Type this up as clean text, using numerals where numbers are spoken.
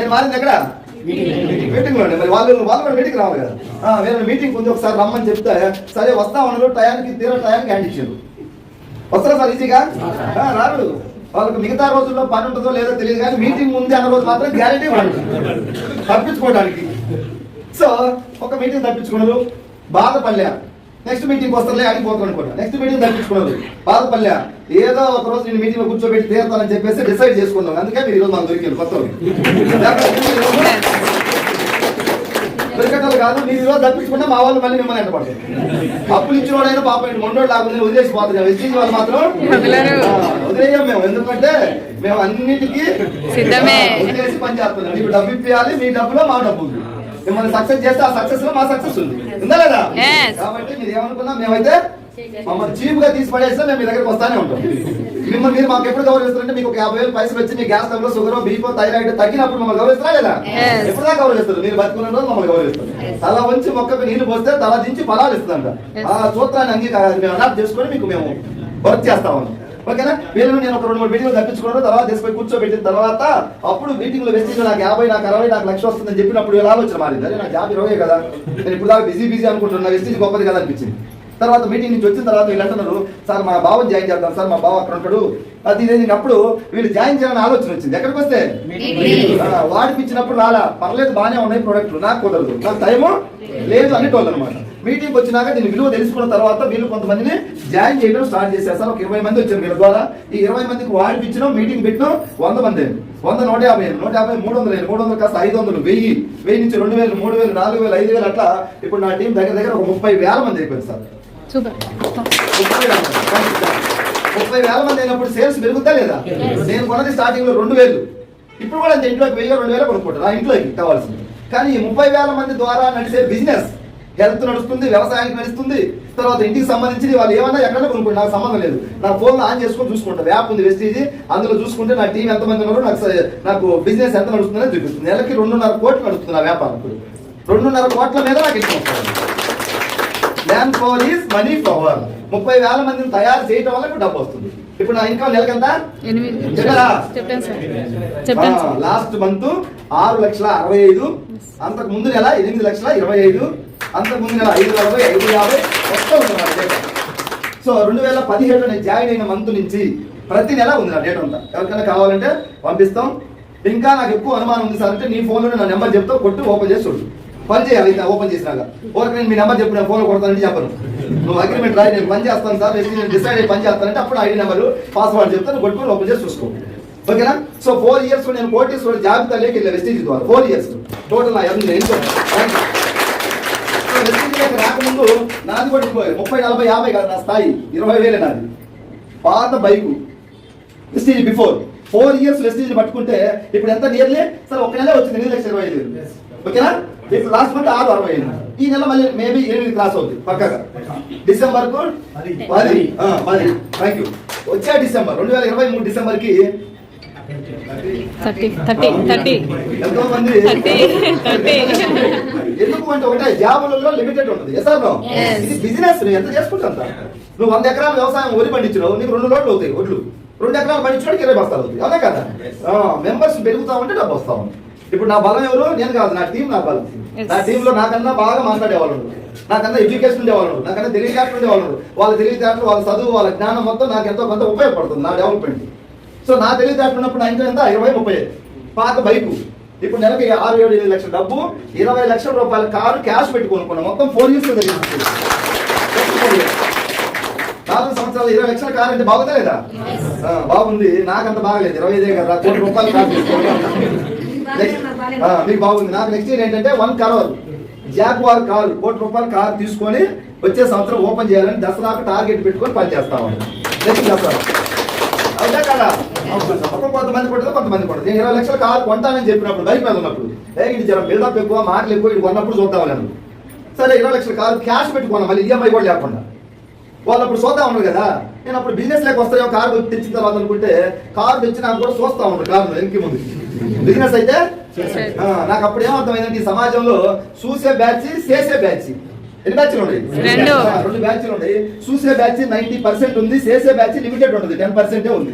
నేను మారింది ఎక్కడ మీటింగ్ లో. మరి వాళ్ళు కూడా మీటింగ్ రావాలి కదా. వేరే మీటింగ్ ఉంది ఒకసారి రమ్మని చెప్తే సరే వస్తా ఉన్నారు. టయానికి టయానికి హ్యాండ్ ఇచ్చారు. వస్తారా సార్ ఈజీగా? రాడు. వాళ్ళకి మిగతా రోజుల్లో పని ఉంటుందో లేదో తెలియదు కానీ మీటింగ్ ఉంది అన్న రోజు మాత్రం గ్యారెంటీ తప్పించుకోవడానికి. సో ఒక మీటింగ్ తప్పించుకున్నారు, బాధపడలే. నెక్స్ట్ మీటింగ్ వస్తారులే అడిగిపోతారు అనుకోండి. నెక్స్ట్ మీటింగ్ తప్పించుకున్నారు, బాధపడలే. ఏదో ఒక రోజు నేను మీటింగ్ లో కూర్చోబెట్టి తీరుతానని చెప్పేసి డిసైడ్ చేసుకున్నాం. అందుకే మీరు ఈరోజు మాకు దొరికారు కొత్త దొరికటాలు కాదు. మీరు ఈరోజు తప్పించుకుంటే మా వాళ్ళు మళ్ళీ మిమ్మల్ని ఎంటపడతారు. అప్పులు ఇచ్చిన వాడైనా పాపం మొండోడు లాగుంది వదిలేసిపోతుంది. వెస్టీజ్ వాళ్ళు మాత్రం వదిలేయం మేము. ఎందుకంటే మేము అన్నిటికీ వదిలేసి పని చేస్తున్నాం. మీకు డబ్బు ఇప్పించాలి, మీ డబ్బులో మా డబ్బు ఉంది. మిమ్మల్ని సక్సెస్ చేస్తే ఆ సక్సెస్ లో మా సక్సెస్ ఉంది, ఉందా లేదా? కాబట్టి మీరు ఏమనుకున్నా మేమైతే మమ్మల్ని చీప్ గా తీసి పడేసినా మేము మీ దగ్గరకు వస్తానే ఉంటాం. మిమ్మల్ని మీరు మాకు ఎప్పుడు గౌరవిస్తారంటే మీకు ఒక 50,000 పైసలు వచ్చి మీ గ్యాస్ డబ్బులో షుగర్ బీపీ థైరాయిడ్ తగ్గినప్పుడు మమ్మల్ని గౌరవిస్తారా లేదా? ఎప్పుడుదా గౌరవిస్తారు? మీరు బతుకున్న రోజు మమ్మల్ని గౌరవిస్తారు. తల వంచి మొక్కకు నీళ్లు పోస్తే తల దించి ఫలాలు ఇస్తుందంట. ఆ సూత్రాన్ని అంగీకారం మేము అడాప్ట్ చేసుకొని మీకు మేము వర్క్ చేస్తామని. ఓకేనా? వీళ్ళు నేను ఒక 2-3 మీటింగ్లు తప్పించుకున్నాను. తర్వాత తీసుకొని కూర్చోబెట్టిన తర్వాత అప్పుడు మీటింగ్ లో వెస్టీజ్ నాకు 50, నాకు 60, నాకు 1,00,000 వస్తుందని చెప్పినప్పుడు ఇలా ఆలోచన మారింది. అదే నాకు జాబ్ 20 కదా, నేను ఇప్పుడు దాకా బిజీ అనుకుంటున్నా, వెస్టీజ్ గొప్పది కదా అనిపించింది. తర్వాత మీటింగ్ నుంచి వచ్చిన తర్వాత వీళ్ళు అంటున్నారు, సార్ మా బావని జాయిన్ చేద్దాం సార్, మా బావ అక్కడ ఉంటాడు అది ఇదే. అప్పుడు వీళ్ళు జాయిన్ చేయాలని ఆలోచన వచ్చింది. ఎక్కడికి వస్తే వాడిపించినప్పుడు రాలా, పర్లేదు బాగానే ఉన్నాయి ప్రోడక్ట్లు, నాకు కుదరదు, నాకు టైము లేదు అనేటోళ్ళు అనమాట. మీటింగ్ వచ్చినాక దీని విలువ తెలుసుకున్న తర్వాత వీళ్ళు కొంతమందిని జాయిన్ చేయడం స్టార్ట్ చేశారు. సార్ ఒక 20 మంది వచ్చారు వీళ్ళ ద్వారా. ఈ 20 మందికి వాడిపించడం, మీటింగ్ పెట్టినాం. 100 మంది అయింది. 100, 150, 150, 300, 300 కాస్త 500, 1000, 1000 నుంచి 2000, 3000, 4000, 5000 అట్లా ఇప్పుడు నా టీం దగ్గర ఒక 30,000 మంది అయిపోయింది సార్. 30,000 మంది అయినప్పుడు సేల్స్ పెరుగుతా లేదా? నేను కొన్నది స్టార్టింగ్ లో 2,000, ఇప్పుడు కూడా ఇంట్లోకి 1000, 2,000 కొనుక్కుంటారు ఆ ఇంట్లోకి కావాల్సింది. కానీ ఈ 30,000 మంది ద్వారా నడిచే బిజినెస్, హెల్త్ నడుస్తుంది, వ్యవసాయానికి నడుస్తుంది, తర్వాత ఇంటికి సంబంధించి వాళ్ళు ఏమన్నా ఎక్కడైనా కొనుక్కుంటారు, నాకు సంబంధం లేదు. నా ఫోన్ ఆన్ చేసుకొని చూసుకుంటాను. యాప్ ఉంది వెస్టీజ్, అందులో చూసుకుంటే నా టీం ఎంతమంది ఉన్నారు, నాకు బిజినెస్ ఎంత నడుస్తుందని చూపిస్తుంది. నెలకి 2.5 కోట్లు నడుస్తుంది నా వ్యాపారం. ఇప్పుడు 2.5 కోట్ల మీద నాకు ఇష్టం వస్తుంది. Land power is money power. 30,000 మందిని తయారు చేయడం వల్ల ఇప్పుడు డబ్బు వస్తుంది. ఇప్పుడు నా ఇన్కమ్ నెలకెంత? లాస్ట్ మంత్ 6,65,000, అంతకు ముందు నెల 8,25,000, అంతకు ముందు నెల 5,40, 5,50 మొత్తం ఉంది. సో 2017 నేను జాయిన్ అయిన మంత్ నుంచి ప్రతి నెల ఉంది నా డేట్ అంతా. ఎవరికైనా కావాలంటే పంపిస్తాం. ఇంకా నాకు ఎక్కువ అనుమానం ఉంది సార్ అంటే నీ ఫోన్లో నా నెంబర్ చెప్తావు, కొట్టు ఓపెన్ చేసి చూడు. పని చేయాలి. ఓపెన్ చేసినాక ఓకే నేను మీ నెంబర్ చెప్పు, నేను ఫోన్లో కొడతానంటే చెప్పను. నువ్వు అగ్రిమెంట్ రాయి, నేను పని చేస్తాను సార్, నేను డిసైడ్ అయ్యి పని చేస్తానంటే అప్పుడు ఐడి నెంబర్ పాస్వర్డ్ చెప్తాను, కొట్టుకొని ఓపెన్ చేసి చూసుకో. ఓకేనా? సో 4 years నేను కోటీశ్వరుడు జాబితాలోకి వెళ్ళా వెస్టీజ్ ద్వారా. 4 years టోటల్ నా వెస్టీజ్ రాకముందు నాది కూడా 30, 40, 50 కాదు నా స్థాయి, 20,000 నాది. పాత bike Vestige before 4 years Vestige పట్టుకుంటే ఇప్పుడు ఎంత నియర్లీ సార్ ఒక నెల వచ్చింది 8,25,000. ఓకేనా? ఇప్పుడు లాస్ట్ మంత్ 6,60,000. ఈ నెల మళ్ళీ మేబీ 8 క్రాస్ అవుతుంది పక్కగా. డిసెంబర్ కు 10. Thank you. వచ్చే డిసెంబర్ 2023 డిసెంబర్కి 30. ఎంతో మంది ఎందుకు అంటే ఒకటే జాబులలో లిమిటెడ్ ఉంటుంది. ఇది బిజినెస్, నువ్వు ఎంత చేసుకుంటా. నువ్వు 100 ఎకరాల వ్యవసాయం వరి పండించినావు, నీకు 2 లోడ్లు అవుతాయి ఒడ్లు. 2 ఎకరాలు పండించడానికి 20 బస్తాలు అవుతాయి. అదే కదా? మెంబర్స్ పెరుగుతా ఉంటే డబ్బు వస్తా ఉంది. ఇప్పుడు నా బలం ఎవరు? నేను కాదు, నా టీం నా బలం. నా టీంలో నాకన్నా బాగా మాట్లాడేవాళ్ళు, నాకన్నా ఎడ్యుకేషన్ ఉండేవాళ్ళు, నాకన్నా తెలివితేటలు ఉండేవాళ్ళు. వాళ్ళ తెలివితేటలు, వాళ్ళ చదువు, వాళ్ళ జ్ఞానం మొత్తం నాకు ఎంతో కొంత ఉపయోగపడుతుంది నా డెవలప్మెంట్. సో నా తెలివితేటలు ఉన్నప్పుడు నా ఇంట్లో ఎంత 20, 30. పాత బైకు ఇప్పుడు నెలకి 6-7 లక్షల డబ్బు, 20 లక్షల రూపాయల కారు క్యాష్ పెట్టుకోనుకున్నా. మొత్తం 4 years 4 సంవత్సరాలు 20 లక్షల కారు అంటే బాగుందా లేదా? బాగుంది. నాకంత బాగలేదు, 25 కదా, 1 కోటి రూపాయలు కారు తీసుకోవాలి. మీకు బాగుంది. నాకు నెక్స్ట్ ఇయర్ ఏంటంటే 1 crore జాగ్వార్ కారు, 1 కోటి రూపాయల కారు తీసుకొని వచ్చే సంవత్సరం ఓపెన్ చేయాలని దసరాకు టార్గెట్ పెట్టుకొని పని చేస్తామని. నెక్స్ట్ చేస్తాను అవునా కదా? కొంతమంది కొట్టదు, కొంతమంది కొట్టదు. నేను 20 లక్షల కారు కొంటానని చెప్పినప్పుడు బైక్ మీద ఉన్నప్పుడు ఇది జర బిల్డప్ ఎక్కువ, మాటలు ఎక్కువ, ఇది కొన్నప్పుడు చూద్దామని అన్నాను. సరే 20 లక్షల కారు క్యాష్ పెట్టుకున్నాను, మళ్ళీ ఈఎంఐ కూడా లేకుండా. వాళ్ళు అప్పుడు చూద్దాం ఉన్నారు కదా. నేను అప్పుడు బిజినెస్ లేక వస్తాయో కారు తెచ్చిన తర్వాత అనుకుంటే కారు తెచ్చినా కూడా చూస్తా ఉన్నారు కారు వెనక్కి ముందు. బిజినెస్ అయితే నాకు అప్పుడు ఏమర్థమైందంటే ఈ సమాజంలో చూసే బ్యాచ్, చేసే బ్యాచ్. ఎన్ని బ్యాచ్లు ఉన్నాయి? 2 బ్యాచ్లు ఉన్నాయి. చూసే బ్యాచ్ 90% ఉంది, చేసే బ్యాచ్ లిమిటెడ్ ఉంటుంది, 10% ఉంది.